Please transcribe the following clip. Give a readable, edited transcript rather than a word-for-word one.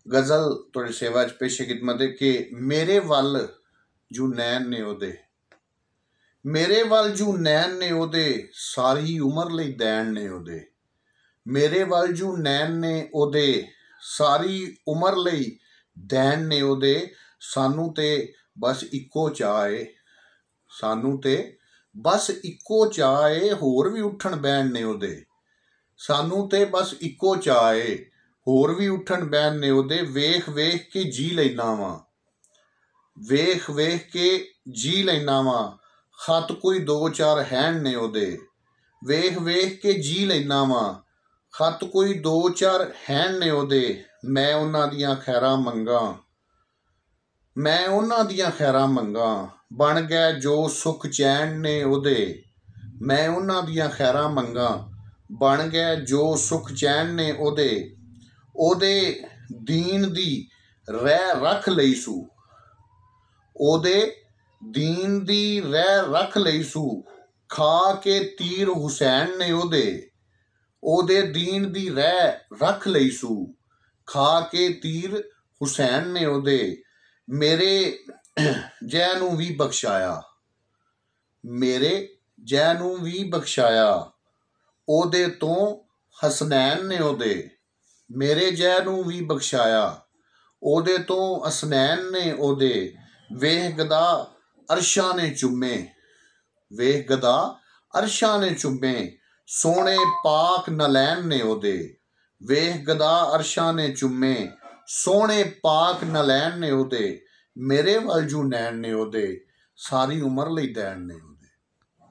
गज़ल तुहाडी सेवा च पेश खिदमत है कि मेरे वल जू नैन ने ओदे, मेरे वल जू नैन ने ओदे, सारी उमर लई दैन ने ओदे। मेरे वल जू नैन ने ओदे, सारी उमर लई दैन ने ओदे। सानू ते बस इक्को चाह है, सानू ते बस इक्को चाह है, होर भी उठण बैण ने ओदे। सानू ते बस इक्को चाह है, होर भी उठण बैण ने ओदे। वेख वेख के जी लैना वां, वेख वेख के जी लैना वां, खत कोई दो चार हैन ने ओदे। वेख वेख के जी लैना वां, खत कोई दो चार हैन ने ओदे। मैं उन्हां दियां खैरां मंगां, मैं उन्हां दियां खैरां मंगां, बन गए जो सुख चैन ने ओदे। मैं उन्हां दियां खैरां मंगां, बन गए जो सुख चैन ने ओदे। ओदे दीन दी रह रख लई सू, ओदे दीन दी रह रख लई सू, खा के तीर हुसैन ने ओदे। ओदे दीन दी रह रख लई सू, खा के तीर हुसैन ने ओदे। मेरे जै नूं भी बख्शाया, मेरे जै नूं भी बख्शाया, ओदे तो हसनैन ने ओदे। मेरे जै नूं भी बख्शाया, ओदे तो हसनैन ने ओदे। वेख गदा अरशां ने चुम्मे, वेख गदा अरशां ने चुम्मे, सोहणे पाक नलैन ने ओदे। वेख गदा अरशां ने चुम्मे, सोहणे पाक नलैन ने ओदे। मेरे वल जू नैन ने ओदे, सारी उमर लई दैन ने।